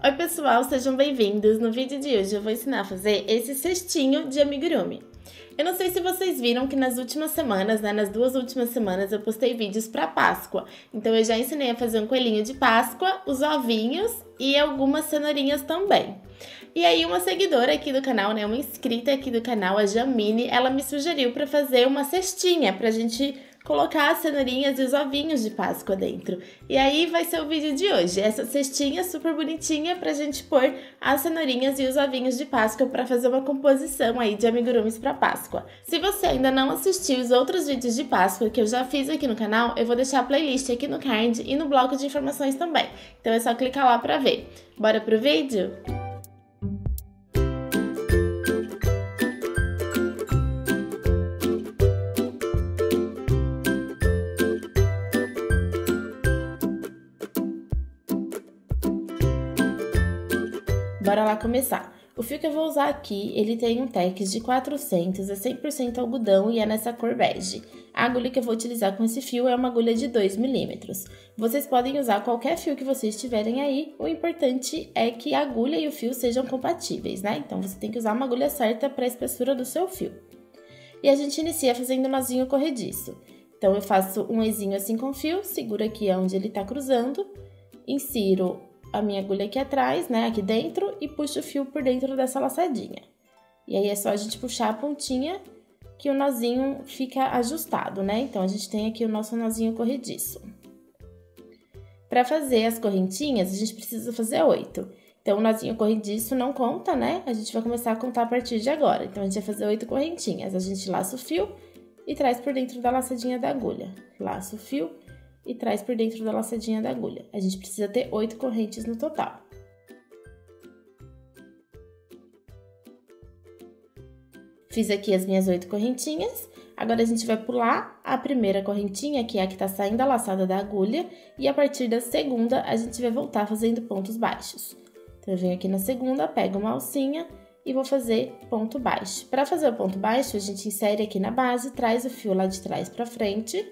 Oi pessoal, sejam bem-vindos! No vídeo de hoje eu vou ensinar a fazer esse cestinho de amigurumi. Eu não sei se vocês viram que nas últimas semanas, nas 2 últimas semanas eu postei vídeos para Páscoa. Então eu já ensinei a fazer um coelhinho de Páscoa, os ovinhos e algumas cenourinhas também. E aí uma seguidora aqui do canal, uma inscrita aqui do canal, a Jamine, ela me sugeriu para fazer uma cestinha pra gente colocar as cenourinhas e os ovinhos de Páscoa dentro. E aí vai ser o vídeo de hoje, essa cestinha super bonitinha pra gente pôr as cenourinhas e os ovinhos de Páscoa pra fazer uma composição aí de amigurumis pra Páscoa. Se você ainda não assistiu os outros vídeos de Páscoa que eu já fiz aqui no canal, eu vou deixar a playlist aqui no card e no bloco de informações também. Então é só clicar lá pra ver. Bora pro vídeo? Bora lá começar. O fio que eu vou usar aqui, ele tem um tex de 400, é 100% algodão e é nessa cor bege. A agulha que eu vou utilizar com esse fio é uma agulha de 2 milímetros. Vocês podem usar qualquer fio que vocês tiverem aí, o importante é que a agulha e o fio sejam compatíveis, né? Então você tem que usar uma agulha certa para a espessura do seu fio. E a gente inicia fazendo um nozinho corrediço. Então eu faço um ezinho assim com o fio, seguro aqui onde ele tá cruzando, insiro a minha agulha aqui atrás, aqui dentro, e puxo o fio por dentro dessa laçadinha. E aí é só a gente puxar a pontinha que o nozinho fica ajustado, Então a gente tem aqui o nosso nozinho corrediço. Para fazer as correntinhas, a gente precisa fazer 8. Então o nozinho corrediço não conta, A gente vai começar a contar a partir de agora. Então a gente vai fazer 8 correntinhas. A gente laça o fio e traz por dentro da laçadinha da agulha. Laça o fio e traz por dentro da laçadinha da agulha. A gente precisa ter 8 correntes no total. Fiz aqui as minhas 8 correntinhas. Agora a gente vai pular a primeira correntinha, que é a que tá saindo da laçada da agulha, e a partir da segunda a gente vai voltar fazendo pontos baixos. Então eu venho aqui na segunda, pego uma alcinha e vou fazer ponto baixo. Para fazer o ponto baixo, a gente insere aqui na base, traz o fio lá de trás para frente.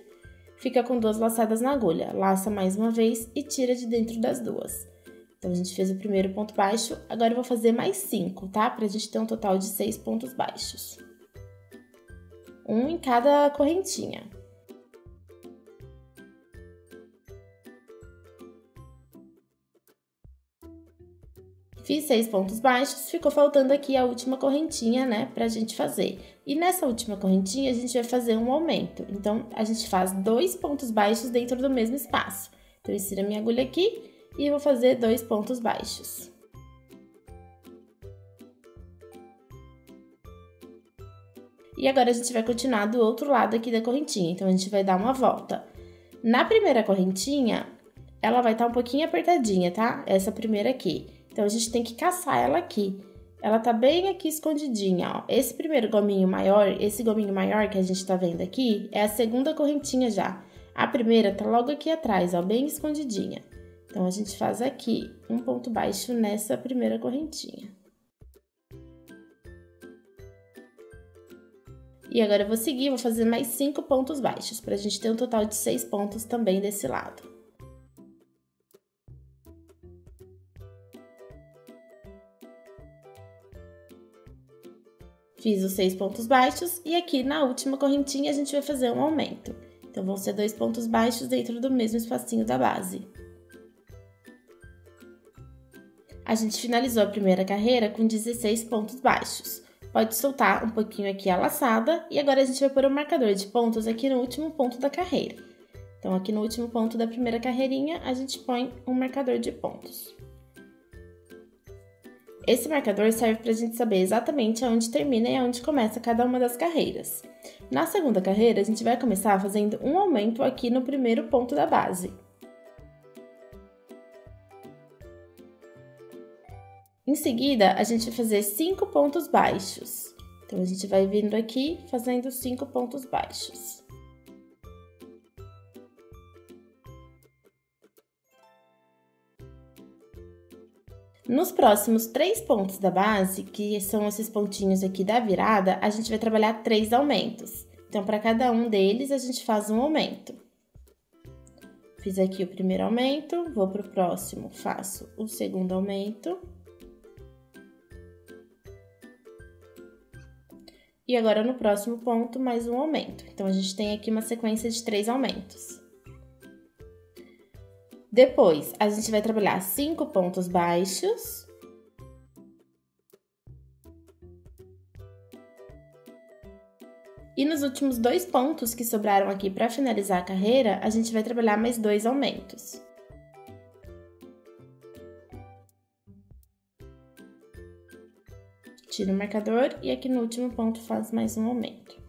Fica com 2 laçadas na agulha, laça mais uma vez e tira de dentro das 2. Então, a gente fez o primeiro ponto baixo, agora eu vou fazer mais 5, tá? Pra gente ter um total de 6 pontos baixos. Um em cada correntinha. Fiz 6 pontos baixos, ficou faltando aqui a última correntinha, pra gente fazer. E nessa última correntinha, a gente vai fazer um aumento. Então, a gente faz 2 pontos baixos dentro do mesmo espaço. Então, eu insiro a minha agulha aqui e vou fazer 2 pontos baixos. E agora, a gente vai continuar do outro lado aqui da correntinha. Então, a gente vai dar uma volta. Na primeira correntinha, ela vai estar um pouquinho apertadinha, tá? Essa primeira aqui. Então, a gente tem que caçar ela aqui. Ela tá bem aqui escondidinha, ó. Esse primeiro gominho maior, esse gominho maior que a gente tá vendo aqui, é a segunda correntinha já. A primeira tá logo aqui atrás, ó, bem escondidinha. Então, a gente faz aqui um ponto baixo nessa primeira correntinha. E agora eu vou seguir, vou fazer mais 5 pontos baixos, pra gente ter um total de 6 pontos também desse lado. Fiz os 6 pontos baixos e aqui na última correntinha a gente vai fazer um aumento. Então, vão ser 2 pontos baixos dentro do mesmo espacinho da base. A gente finalizou a primeira carreira com 16 pontos baixos. Pode soltar um pouquinho aqui a laçada e agora a gente vai pôr um marcador de pontos aqui no último ponto da carreira. Então, aqui no último ponto da primeira carreirinha, a gente põe um marcador de pontos. Esse marcador serve para a gente saber exatamente aonde termina e aonde começa cada uma das carreiras. Na segunda carreira, a gente vai começar fazendo um aumento aqui no primeiro ponto da base. Em seguida, a gente vai fazer 5 pontos baixos. Então, a gente vai vindo aqui fazendo 5 pontos baixos. Nos próximos 3 pontos da base, que são esses pontinhos aqui da virada, a gente vai trabalhar 3 aumentos. Então, para cada um deles, a gente faz um aumento. Fiz aqui o primeiro aumento, vou pro próximo, faço o segundo aumento. E agora, no próximo ponto, mais um aumento. Então, a gente tem aqui uma sequência de 3 aumentos. Depois, a gente vai trabalhar 5 pontos baixos. E nos últimos 2 pontos que sobraram aqui para finalizar a carreira, a gente vai trabalhar mais 2 aumentos. Tiro o marcador e aqui no último ponto faz mais um aumento.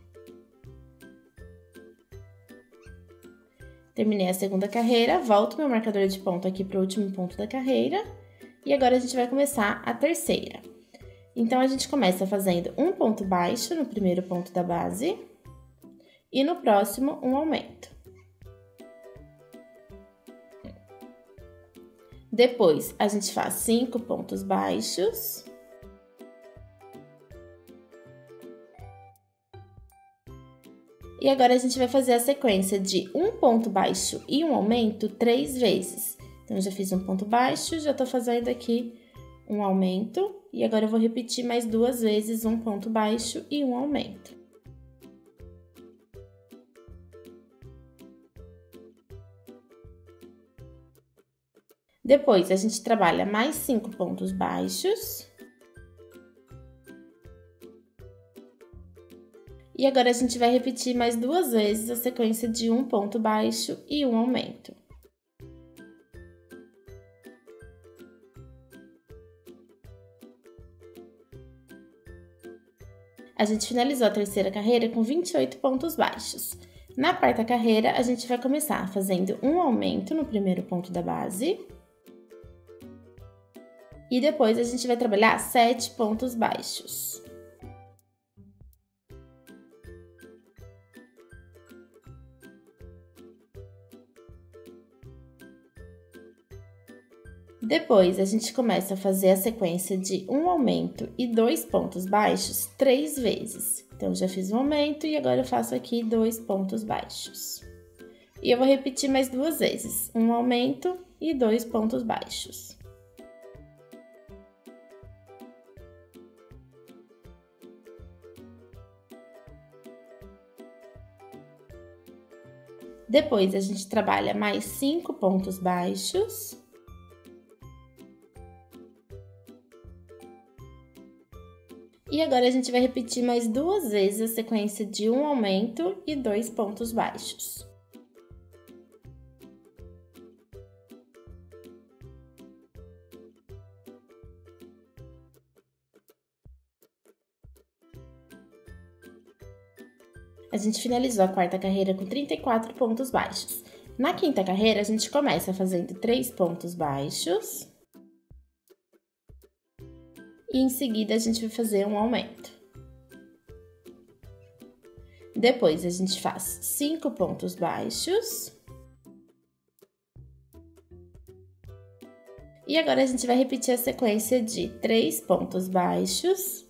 Terminei a segunda carreira, volto meu marcador de ponto aqui para o último ponto da carreira. E agora a gente vai começar a terceira. Então, a gente começa fazendo um ponto baixo no primeiro ponto da base e no próximo um aumento. Depois, a gente faz 5 pontos baixos. E agora, a gente vai fazer a sequência de um ponto baixo e um aumento 3 vezes. Então, já fiz um ponto baixo, já tô fazendo aqui um aumento. E agora, eu vou repetir mais 2 vezes um ponto baixo e um aumento. Depois, a gente trabalha mais 5 pontos baixos. E agora, a gente vai repetir mais 2 vezes a sequência de um ponto baixo e um aumento. A gente finalizou a terceira carreira com 28 pontos baixos. Na quarta carreira, a gente vai começar fazendo um aumento no primeiro ponto da base. E depois, a gente vai trabalhar 7 pontos baixos. Depois, a gente começa a fazer a sequência de um aumento e 2 pontos baixos 3 vezes. Então, já fiz um aumento e agora eu faço aqui 2 pontos baixos. E eu vou repetir mais 2 vezes, um aumento e 2 pontos baixos. Depois, a gente trabalha mais 5 pontos baixos. E agora, a gente vai repetir mais 2 vezes a sequência de um aumento e 2 pontos baixos. A gente finalizou a quarta carreira com 34 pontos baixos. Na quinta carreira, a gente começa fazendo 3 pontos baixos. E em seguida, a gente vai fazer um aumento. Depois, a gente faz 5 pontos baixos. E agora, a gente vai repetir a sequência de 3 pontos baixos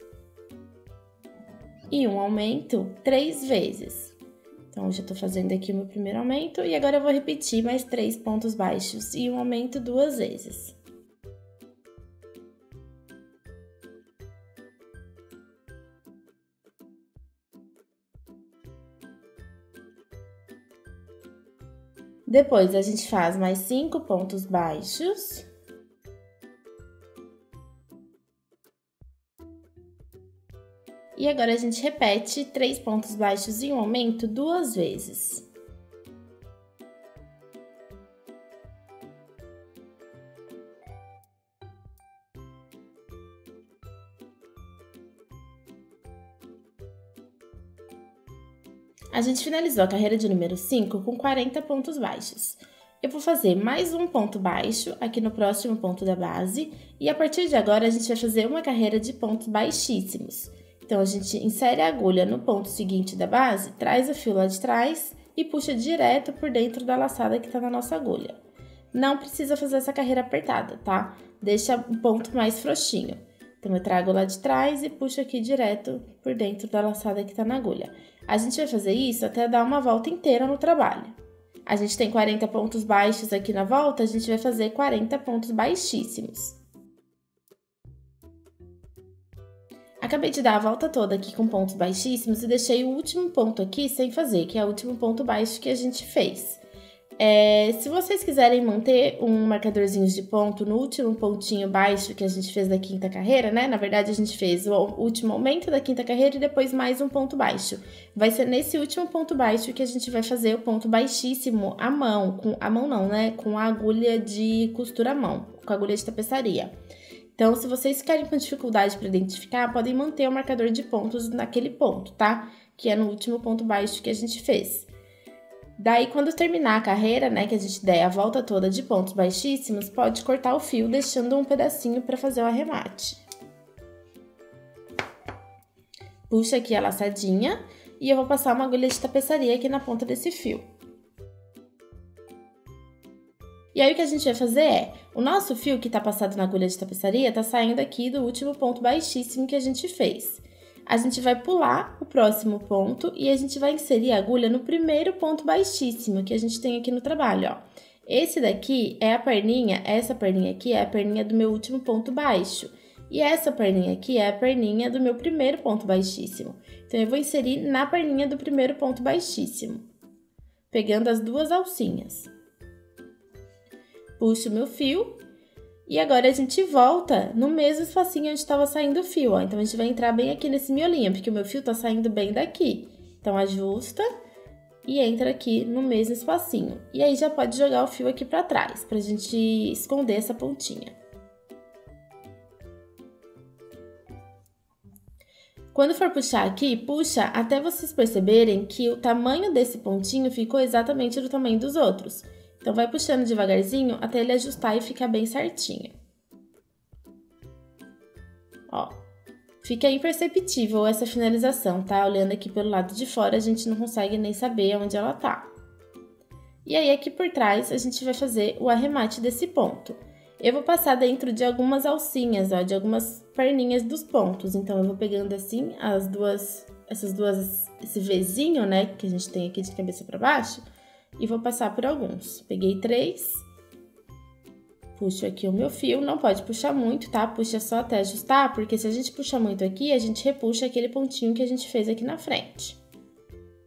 e um aumento 3 vezes. Então, eu já tô fazendo aqui o meu primeiro aumento e agora eu vou repetir mais 3 pontos baixos e um aumento 2 vezes. Depois, a gente faz mais 5 pontos baixos. E agora, a gente repete 3 pontos baixos e um aumento 2 vezes. A gente finalizou a carreira de número 5 com 40 pontos baixos. Eu vou fazer mais um ponto baixo aqui no próximo ponto da base e a partir de agora a gente vai fazer uma carreira de pontos baixíssimos. Então, a gente insere a agulha no ponto seguinte da base, traz o fio lá de trás e puxa direto por dentro da laçada que tá na nossa agulha. Não precisa fazer essa carreira apertada, tá? Deixa o ponto mais frouxinho. Então, eu trago lá de trás e puxo aqui direto por dentro da laçada que tá na agulha. A gente vai fazer isso até dar uma volta inteira no trabalho. A gente tem 40 pontos baixos aqui na volta, a gente vai fazer 40 pontos baixíssimos. Acabei de dar a volta toda aqui com pontos baixíssimos e deixei o último ponto aqui sem fazer, que é o último ponto baixo que a gente fez. Se vocês quiserem manter um marcadorzinho de ponto no último pontinho baixo que a gente fez da quinta carreira, né? Na verdade, a gente fez o último aumento da quinta carreira e depois mais um ponto baixo. Vai ser nesse último ponto baixo que a gente vai fazer o ponto baixíssimo à mão. A mão não, né? Com a agulha de costura à mão, com a agulha de tapeçaria. Então, se vocês ficarem com dificuldade para identificar, podem manter o marcador de pontos naquele ponto, tá? Que é no último ponto baixo que a gente fez. Daí, quando terminar a carreira, né, que a gente der a volta toda de pontos baixíssimos, pode cortar o fio, deixando um pedacinho para fazer o arremate. Puxa aqui a laçadinha e eu vou passar uma agulha de tapeçaria aqui na ponta desse fio. E aí, o que a gente vai fazer é, o nosso fio que tá passado na agulha de tapeçaria tá saindo aqui do último ponto baixíssimo que a gente fez. A gente vai pular o próximo ponto e a gente vai inserir a agulha no primeiro ponto baixíssimo que a gente tem aqui no trabalho, ó. Esse daqui é a perninha, essa perninha aqui é a perninha do meu último ponto baixo. E essa perninha aqui é a perninha do meu primeiro ponto baixíssimo. Então, eu vou inserir na perninha do primeiro ponto baixíssimo, pegando as duas alcinhas. Puxo o meu fio. E agora a gente volta no mesmo espacinho onde estava saindo o fio, ó. Então, a gente vai entrar bem aqui nesse miolinho, porque o meu fio tá saindo bem daqui. Então, ajusta e entra aqui no mesmo espacinho. E aí, já pode jogar o fio aqui pra trás, pra gente esconder essa pontinha. Quando for puxar aqui, puxa até vocês perceberem que o tamanho desse pontinho ficou exatamente do tamanho dos outros. Então, vai puxando devagarzinho até ele ajustar e ficar bem certinho. Ó, fica imperceptível essa finalização, tá? Olhando aqui pelo lado de fora, a gente não consegue nem saber onde ela tá. E aí, aqui por trás, a gente vai fazer o arremate desse ponto. Eu vou passar dentro de algumas alcinhas, ó, de algumas perninhas dos pontos. Então, eu vou pegando assim esse Vzinho, né, que a gente tem aqui de cabeça pra baixo, e vou passar por alguns. Peguei 3, puxo aqui o meu fio, não pode puxar muito, tá? Puxa só até ajustar, porque se a gente puxar muito aqui, a gente repuxa aquele pontinho que a gente fez aqui na frente.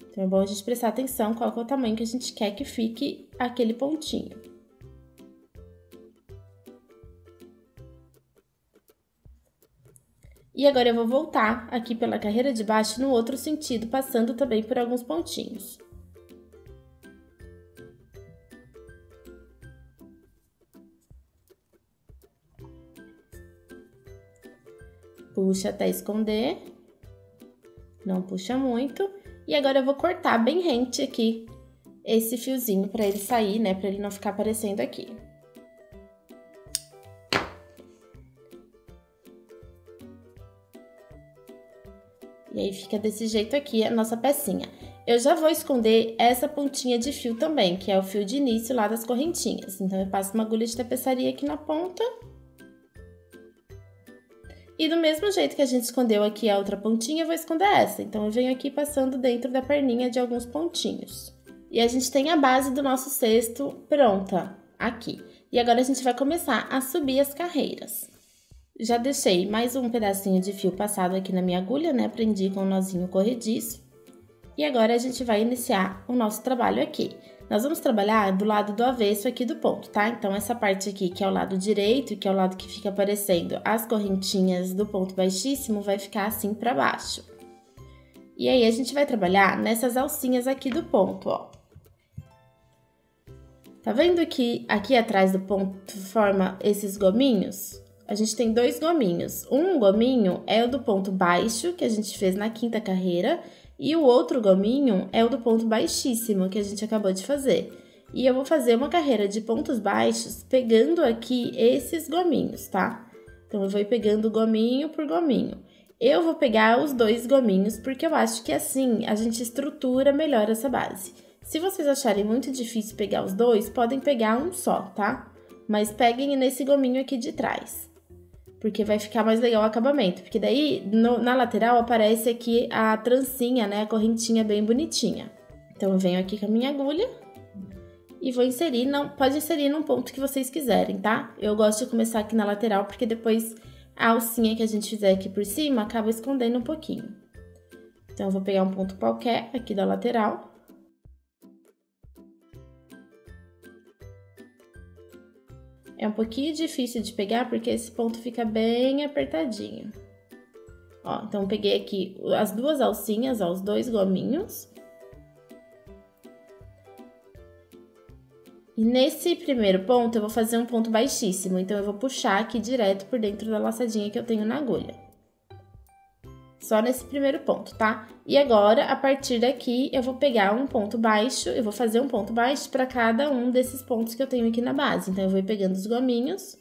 Então, é bom a gente prestar atenção qual que é o tamanho que a gente quer que fique aquele pontinho. E agora eu vou voltar aqui pela carreira de baixo no outro sentido, passando também por alguns pontinhos. Puxa até esconder, não puxa muito. E agora eu vou cortar bem rente aqui esse fiozinho para ele sair, né, para ele não ficar aparecendo aqui. E aí fica desse jeito aqui a nossa pecinha. Eu já vou esconder essa pontinha de fio também, que é o fio de início lá das correntinhas. Então, eu passo uma agulha de tapeçaria aqui na ponta. E do mesmo jeito que a gente escondeu aqui a outra pontinha, eu vou esconder essa. Então, eu venho aqui passando dentro da perninha de alguns pontinhos. E a gente tem a base do nosso cesto pronta aqui. E agora a gente vai começar a subir as carreiras. Já deixei mais um pedacinho de fio passado aqui na minha agulha, né? Prendi com um nozinho corrediço. E agora a gente vai iniciar o nosso trabalho aqui. Nós vamos trabalhar do lado do avesso aqui do ponto, tá? Então, essa parte aqui, que é o lado direito, que é o lado que fica aparecendo as correntinhas do ponto baixíssimo, vai ficar assim pra baixo. E aí, a gente vai trabalhar nessas alcinhas aqui do ponto, ó. Tá vendo que aqui atrás do ponto forma esses gominhos? A gente tem 2 gominhos. Um gominho é o do ponto baixo, que a gente fez na quinta carreira, e o outro gominho é o do ponto baixíssimo, que a gente acabou de fazer. E eu vou fazer uma carreira de pontos baixos pegando aqui esses gominhos, tá? Então, eu vou ir pegando gominho por gominho. Eu vou pegar os 2 gominhos, porque eu acho que assim a gente estrutura melhor essa base. Se vocês acharem muito difícil pegar os 2, podem pegar um só, tá? Mas peguem nesse gominho aqui de trás, porque vai ficar mais legal o acabamento. Porque daí, na lateral, aparece aqui a trancinha, né? A correntinha bem bonitinha. Então, eu venho aqui com a minha agulha e vou inserir, pode inserir num ponto que vocês quiserem, tá? Eu gosto de começar aqui na lateral, porque depois a alcinha que a gente fizer aqui por cima acaba escondendo um pouquinho. Então, eu vou pegar um ponto qualquer aqui da lateral. É um pouquinho difícil de pegar, porque esse ponto fica bem apertadinho. Ó, então, peguei aqui as duas alcinhas, ó, os dois gominhos. E nesse primeiro ponto, eu vou fazer um ponto baixíssimo. Então, eu vou puxar aqui direto por dentro da laçadinha que eu tenho na agulha. Só nesse primeiro ponto, tá? E agora, a partir daqui, eu vou pegar um ponto baixo, eu vou fazer um ponto baixo para cada um desses pontos que eu tenho aqui na base. Então, eu vou ir pegando os gominhos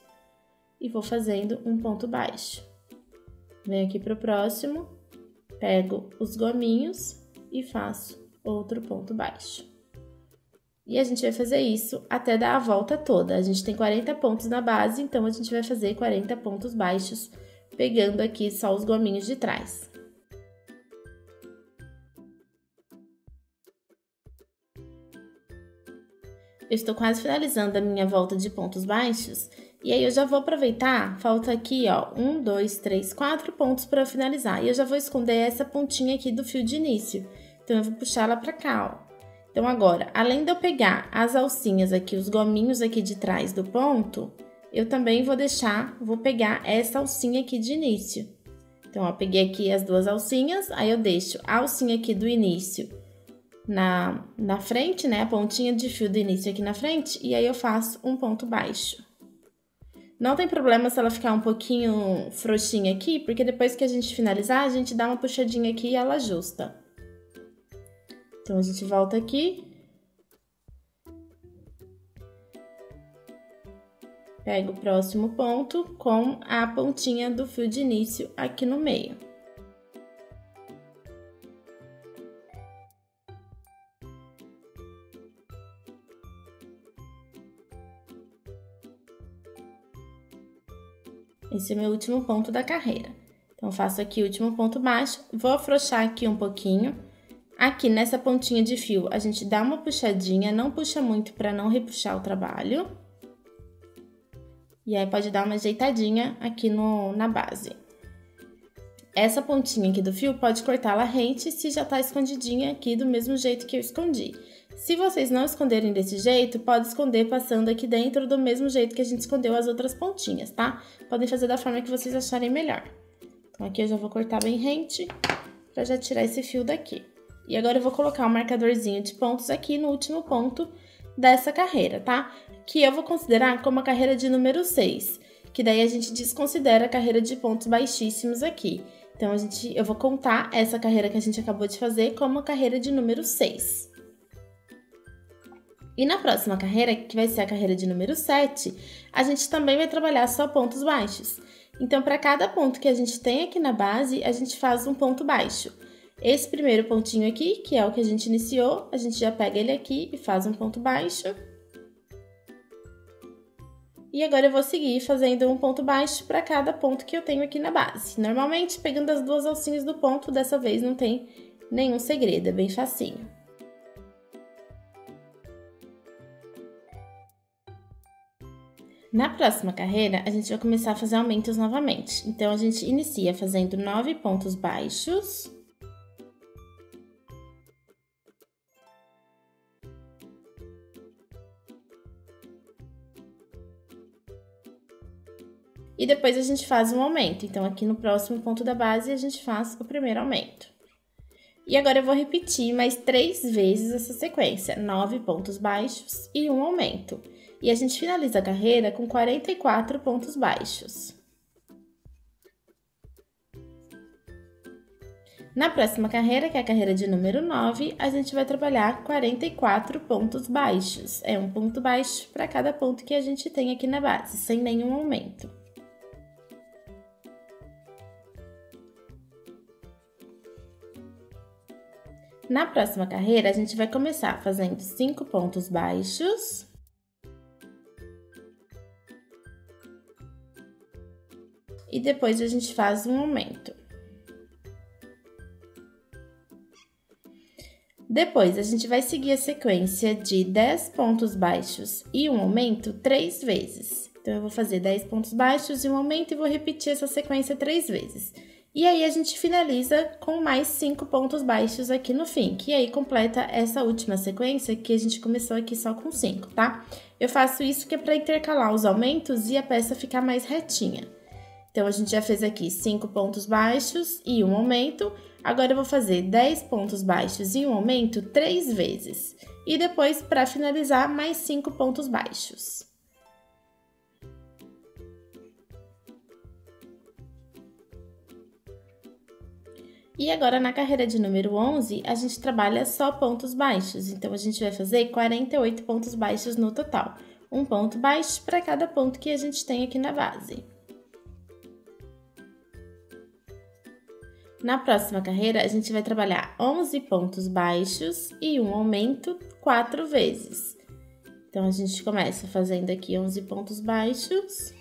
e vou fazendo um ponto baixo. Venho aqui pro próximo, pego os gominhos e faço outro ponto baixo. E a gente vai fazer isso até dar a volta toda. A gente tem 40 pontos na base, então a gente vai fazer 40 pontos baixos, pegando aqui só os gominhos de trás. Eu estou quase finalizando a minha volta de pontos baixos, e aí eu já vou aproveitar, falta aqui, ó, 1, 2, 3, 4 pontos para finalizar. E eu já vou esconder essa pontinha aqui do fio de início, então eu vou puxar ela para cá, ó. Então agora, além de eu pegar as alcinhas aqui, os gominhos aqui de trás do ponto, eu também vou pegar essa alcinha aqui de início. Então, ó, peguei aqui as duas alcinhas, aí eu deixo a alcinha aqui do início na frente, né, a pontinha de fio do início aqui na frente, e aí eu faço um ponto baixo. Não tem problema se ela ficar um pouquinho frouxinha aqui, porque depois que a gente finalizar, a gente dá uma puxadinha aqui e ela ajusta. Então, a gente volta aqui. Pego o próximo ponto com a pontinha do fio de início aqui no meio. Esse é o meu último ponto da carreira. Então, faço aqui o último ponto baixo, vou afrouxar aqui um pouquinho. Aqui nessa pontinha de fio, a gente dá uma puxadinha, não puxa muito para não repuxar o trabalho. E aí, pode dar uma ajeitadinha aqui na base. Essa pontinha aqui do fio, pode cortá-la rente se já tá escondidinha aqui do mesmo jeito que eu escondi. Se vocês não esconderem desse jeito, pode esconder passando aqui dentro do mesmo jeito que a gente escondeu as outras pontinhas, tá? Podem fazer da forma que vocês acharem melhor. Então, aqui eu já vou cortar bem rente, pra já tirar esse fio daqui. E agora eu vou colocar um marcadorzinho de pontos aqui no último ponto dessa carreira, tá? Que eu vou considerar como a carreira de número 6, que daí a gente desconsidera a carreira de pontos baixíssimos aqui. Então, eu vou contar essa carreira que a gente acabou de fazer como a carreira de número 6. E na próxima carreira, que vai ser a carreira de número 7, a gente também vai trabalhar só pontos baixos. Então, para cada ponto que a gente tem aqui na base, a gente faz um ponto baixo. Esse primeiro pontinho aqui, que é o que a gente iniciou, a gente já pega ele aqui e faz um ponto baixo. E agora eu vou seguir fazendo um ponto baixo para cada ponto que eu tenho aqui na base. Normalmente, pegando as duas alcinhas do ponto, dessa vez não tem nenhum segredo, é bem facinho. Na próxima carreira, a gente vai começar a fazer aumentos novamente. Então, a gente inicia fazendo 9 pontos baixos. E depois a gente faz um aumento. Então, aqui no próximo ponto da base, a gente faz o primeiro aumento. E agora eu vou repetir mais 3 vezes essa sequência. 9 pontos baixos e um aumento. E a gente finaliza a carreira com 44 pontos baixos. Na próxima carreira, que é a carreira de número 9, a gente vai trabalhar 44 pontos baixos. É um ponto baixo para cada ponto que a gente tem aqui na base, sem nenhum aumento. Na próxima carreira, a gente vai começar fazendo 5 pontos baixos. E depois a gente faz um aumento. Depois, a gente vai seguir a sequência de 10 pontos baixos e um aumento 3 vezes. Então, eu vou fazer 10 pontos baixos e um aumento e vou repetir essa sequência 3 vezes. E aí, a gente finaliza com mais 5 pontos baixos aqui no fim, que aí completa essa última sequência que a gente começou aqui só com 5, tá? Eu faço isso que é para intercalar os aumentos e a peça ficar mais retinha. Então, a gente já fez aqui 5 pontos baixos e um aumento. Agora, eu vou fazer 10 pontos baixos e um aumento 3 vezes. E depois, para finalizar, mais 5 pontos baixos. E agora, na carreira de número 11, a gente trabalha só pontos baixos. Então, a gente vai fazer 48 pontos baixos no total. Um ponto baixo para cada ponto que a gente tem aqui na base. Na próxima carreira, a gente vai trabalhar 11 pontos baixos e um aumento 4 vezes. Então, a gente começa fazendo aqui 11 pontos baixos.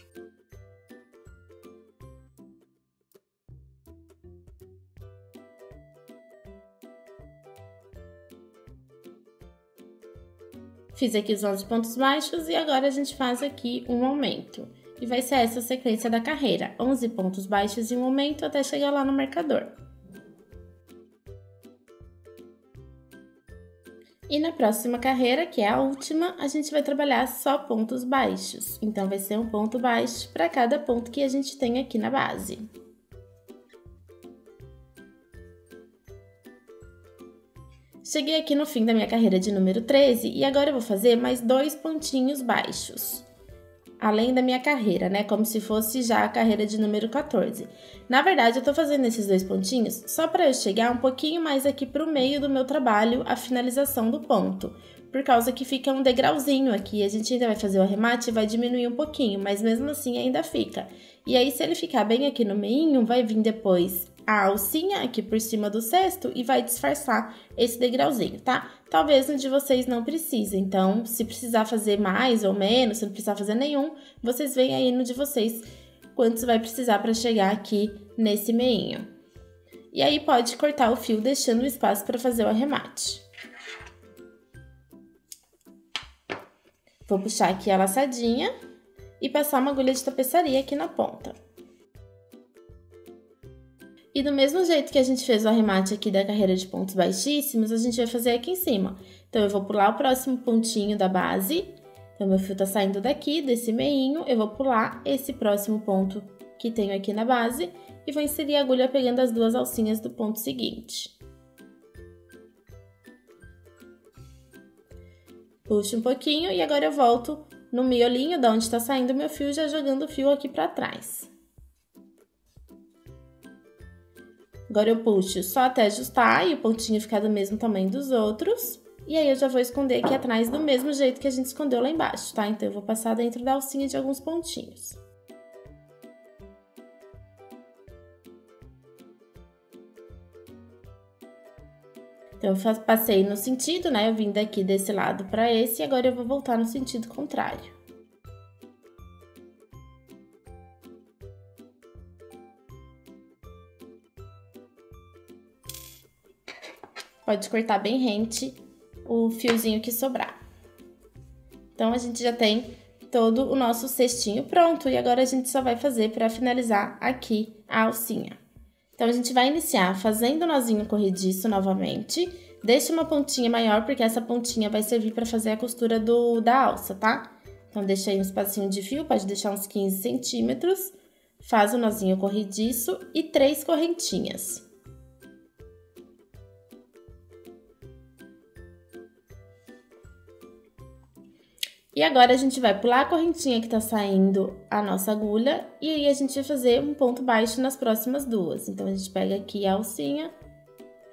Fiz aqui os 11 pontos baixos e agora a gente faz aqui um aumento. E vai ser essa a sequência da carreira, 11 pontos baixos e um aumento até chegar lá no marcador. E na próxima carreira, que é a última, a gente vai trabalhar só pontos baixos. Então, vai ser um ponto baixo para cada ponto que a gente tem aqui na base. Cheguei aqui no fim da minha carreira de número 13 e agora eu vou fazer mais 2 pontinhos baixos. Além da minha carreira, né? Como se fosse já a carreira de número 14. Na verdade, eu tô fazendo esses 2 pontinhos só para eu chegar um pouquinho mais aqui pro meio do meu trabalho, a finalização do ponto. Por causa que fica um degrauzinho aqui, a gente ainda vai fazer o arremate e vai diminuir um pouquinho, mas mesmo assim ainda fica. E aí, se ele ficar bem aqui no meinho, vai vir depois a alcinha aqui por cima do cesto e vai disfarçar esse degrauzinho, tá? Talvez no de vocês não precise, então se precisar fazer mais ou menos, se não precisar fazer nenhum, vocês veem aí no de vocês quantos vai precisar para chegar aqui nesse meinho. E aí pode cortar o fio deixando o espaço para fazer o arremate. Vou puxar aqui a laçadinha e passar uma agulha de tapeçaria aqui na ponta. E do mesmo jeito que a gente fez o arremate aqui da carreira de pontos baixíssimos, a gente vai fazer aqui em cima. Então, eu vou pular o próximo pontinho da base. Então, meu fio tá saindo daqui, desse meinho. Eu vou pular esse próximo ponto que tenho aqui na base e vou inserir a agulha pegando as 2 alcinhas do ponto seguinte. Puxo um pouquinho e agora eu volto no miolinho da onde tá saindo o meu fio, já jogando o fio aqui pra trás. Agora eu puxo só até ajustar e o pontinho ficar do mesmo tamanho dos outros. E aí eu já vou esconder aqui atrás do mesmo jeito que a gente escondeu lá embaixo, tá? Então eu vou passar dentro da alcinha de alguns pontinhos. Então eu passei no sentido, né? Eu vim daqui desse lado para esse e agora eu vou voltar no sentido contrário. Pode cortar bem rente o fiozinho que sobrar. Então, a gente já tem todo o nosso cestinho pronto. E agora, a gente só vai fazer para finalizar aqui a alcinha. Então, a gente vai iniciar fazendo o nozinho corrediço novamente. Deixa uma pontinha maior, porque essa pontinha vai servir para fazer a costura da alça, tá? Então, deixa aí um espacinho de fio, pode deixar uns 15 centímetros. Faz o nozinho corrediço e 3 correntinhas. E agora, a gente vai pular a correntinha que tá saindo a nossa agulha e aí a gente vai fazer um ponto baixo nas próximas 2. Então, a gente pega aqui a alcinha,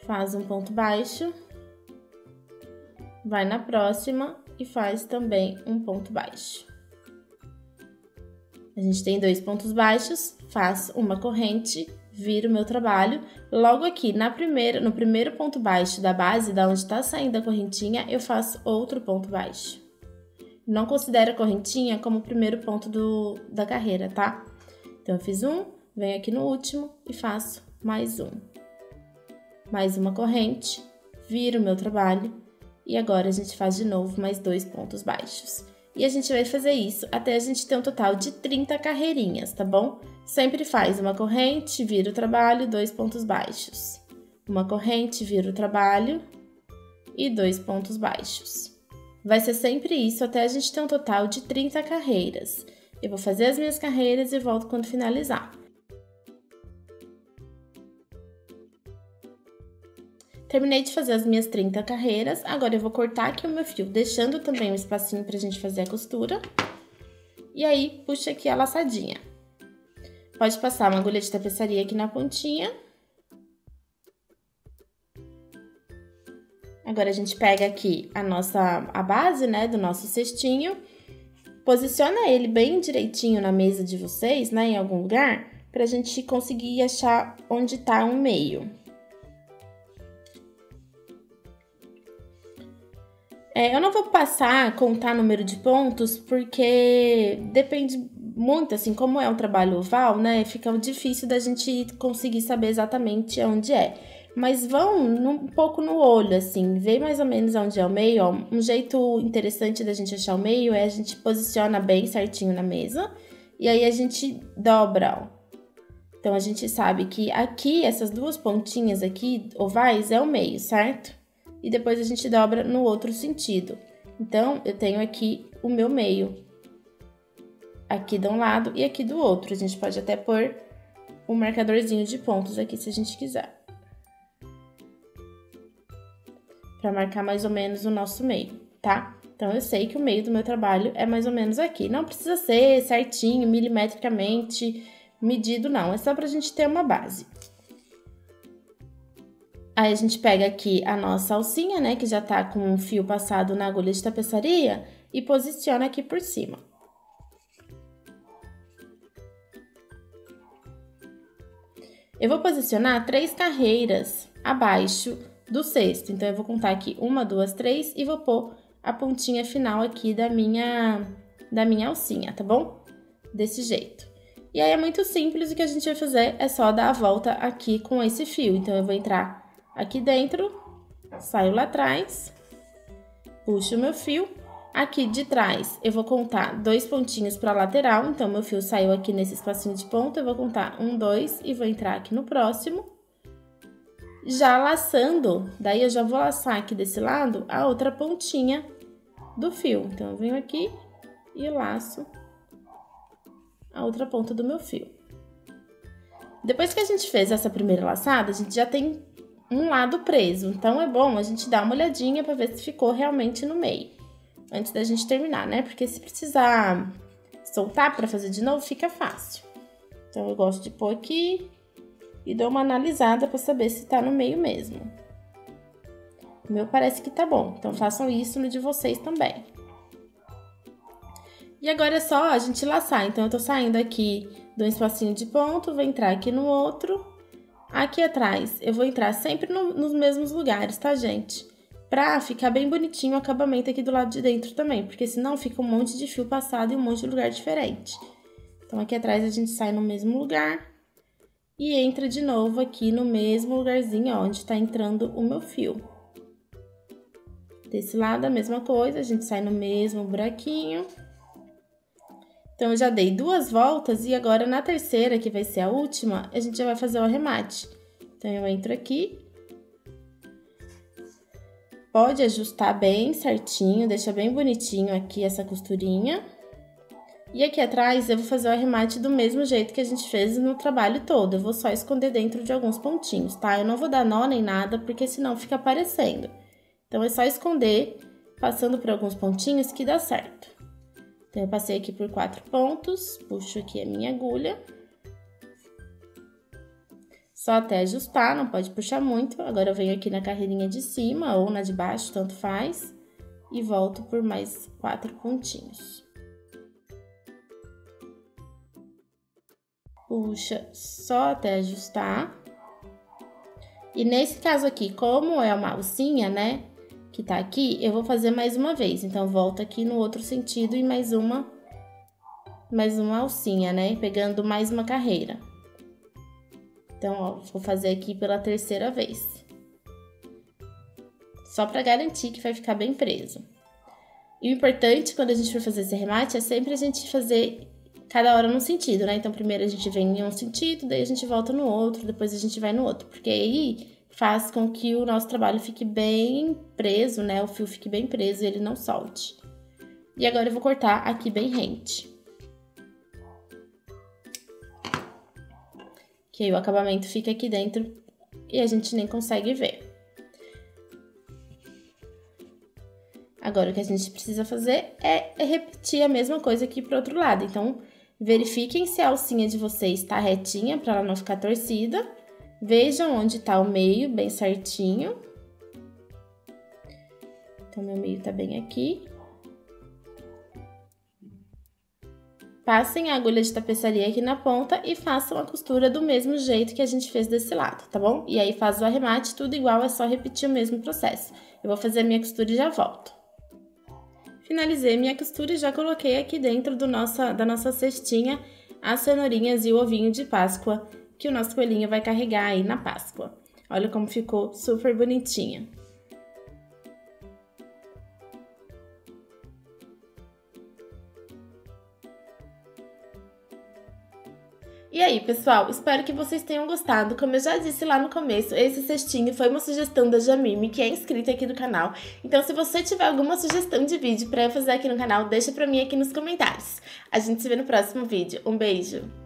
faz um ponto baixo, vai na próxima e faz também um ponto baixo. A gente tem 2 pontos baixos, faço uma corrente, viro o meu trabalho. Logo aqui, no primeiro ponto baixo da base, da onde tá saindo a correntinha, eu faço outro ponto baixo. Não considero a correntinha como o primeiro ponto da carreira, tá? Então, eu fiz um, venho aqui no último e faço mais um. Mais uma corrente, viro o meu trabalho e agora a gente faz de novo mais 2 pontos baixos. E a gente vai fazer isso até a gente ter um total de 30 carreirinhas, tá bom? Sempre faz uma corrente, vira o trabalho, 2 pontos baixos. Uma corrente, vira o trabalho e 2 pontos baixos. Vai ser sempre isso até a gente ter um total de 30 carreiras. Eu vou fazer as minhas carreiras e volto quando finalizar. Terminei de fazer as minhas 30 carreiras, agora eu vou cortar aqui o meu fio, deixando também um espacinho pra gente fazer a costura. E aí, puxa aqui a laçadinha. Pode passar uma agulha de tapeçaria aqui na pontinha. Agora a gente pega aqui a base, né, do nosso cestinho. Posiciona ele bem direitinho na mesa de vocês, né, em algum lugar, pra gente conseguir achar onde tá o meio. Eu não vou passar a contar número de pontos, porque depende muito, assim, como é um trabalho oval, né, fica difícil da gente conseguir saber exatamente onde é. Mas vão um pouco no olho, assim, vê mais ou menos onde é o meio, ó. Um jeito interessante da gente achar o meio é a gente posiciona bem certinho na mesa, e aí a gente dobra, ó. Então, a gente sabe que aqui, essas duas pontinhas aqui, ovais, é o meio, certo? E depois a gente dobra no outro sentido. Então, eu tenho aqui o meu meio. Aqui de um lado e aqui do outro. A gente pode até pôr um marcadorzinho de pontos aqui, se a gente quiser. Pra marcar mais ou menos o nosso meio, tá? Então, eu sei que o meio do meu trabalho é mais ou menos aqui. Não precisa ser certinho, milimetricamente medido, não. É só pra gente ter uma base. Aí, a gente pega aqui a nossa alcinha, né, que já tá com um fio passado na agulha de tapeçaria e posiciona aqui por cima. Eu vou posicionar 3 carreiras abaixo do cesto. Então, eu vou contar aqui 1, 2, 3 e vou pôr a pontinha final aqui da minha alcinha, tá bom? Desse jeito. E aí, é muito simples, o que a gente vai fazer é só dar a volta aqui com esse fio. Então, eu vou entrar aqui dentro, saio lá atrás, puxo o meu fio. Aqui de trás, eu vou contar 2 pontinhos para a lateral. Então, meu fio saiu aqui nesse espacinho de ponta, eu vou contar 1, 2 e vou entrar aqui no próximo. Já laçando, daí eu já vou laçar aqui desse lado a outra pontinha do fio. Então, eu venho aqui e laço a outra ponta do meu fio. Depois que a gente fez essa primeira laçada, a gente já tem um lado preso. Então, é bom a gente dar uma olhadinha para ver se ficou realmente no meio, antes da gente terminar, né? Porque se precisar soltar para fazer de novo, fica fácil. Então, eu gosto de pôr aqui e dou uma analisada para saber se tá no meio mesmo. O meu parece que tá bom, então façam isso no de vocês também. E agora é só a gente laçar. Então, eu tô saindo aqui do espacinho de ponto, vou entrar aqui no outro. Aqui atrás, eu vou entrar sempre nos mesmos lugares, tá, gente? Pra ficar bem bonitinho o acabamento aqui do lado de dentro também, porque senão fica um monte de fio passado e um monte de lugar diferente. Então, aqui atrás a gente sai no mesmo lugar e entra de novo aqui no mesmo lugarzinho, ó, onde tá entrando o meu fio. Desse lado, a mesma coisa, a gente sai no mesmo buraquinho. Então, eu já dei 2 voltas e agora na terceira, que vai ser a última, a gente já vai fazer o arremate. Então, eu entro aqui. Pode ajustar bem certinho, deixa bem bonitinho aqui essa costurinha. E aqui atrás eu vou fazer o arremate do mesmo jeito que a gente fez no trabalho todo. Eu vou só esconder dentro de alguns pontinhos, tá? Eu não vou dar nó nem nada, porque senão fica aparecendo. Então, é só esconder, passando por alguns pontinhos que dá certo. Então, eu passei aqui por 4 pontos, puxo aqui a minha agulha. Só até ajustar, não pode puxar muito. Agora, eu venho aqui na carreirinha de cima ou na de baixo, tanto faz. E volto por mais 4 pontinhos. Puxa só até ajustar. E nesse caso aqui, como é uma alcinha, né, que tá aqui, eu vou fazer mais uma vez. Então, volto aqui no outro sentido e mais uma alcinha, né, pegando mais uma carreira. Então, ó, vou fazer aqui pela terceira vez. só para garantir que vai ficar bem preso. E o importante quando a gente for fazer esse arremate é sempre a gente fazer cada hora num sentido, né? Então primeiro a gente vem em um sentido, daí a gente volta no outro, depois a gente vai no outro, porque aí faz com que o nosso trabalho fique bem preso, né? O fio fique bem preso e ele não solte. E agora eu vou cortar aqui bem rente. Que aí o acabamento fica aqui dentro e a gente nem consegue ver. Agora, o que a gente precisa fazer é repetir a mesma coisa aqui pro outro lado. Então, verifiquem se a alcinha de vocês está retinha para ela não ficar torcida. Vejam onde tá o meio, bem certinho. Então, meu meio tá bem aqui. Passem a agulha de tapeçaria aqui na ponta e façam a costura do mesmo jeito que a gente fez desse lado, tá bom? E aí faz o arremate, tudo igual, é só repetir o mesmo processo. Eu vou fazer a minha costura e já volto. Finalizei minha costura e já coloquei aqui dentro da nossa cestinha as cenourinhas e o ovinho de Páscoa que o nosso coelhinho vai carregar aí na Páscoa. Olha como ficou super bonitinha. E aí, pessoal, espero que vocês tenham gostado. Como eu já disse lá no começo, esse cestinho foi uma sugestão da Jamime, que é inscrita aqui do canal. Então, se você tiver alguma sugestão de vídeo pra eu fazer aqui no canal, deixa pra mim aqui nos comentários. A gente se vê no próximo vídeo. Um beijo!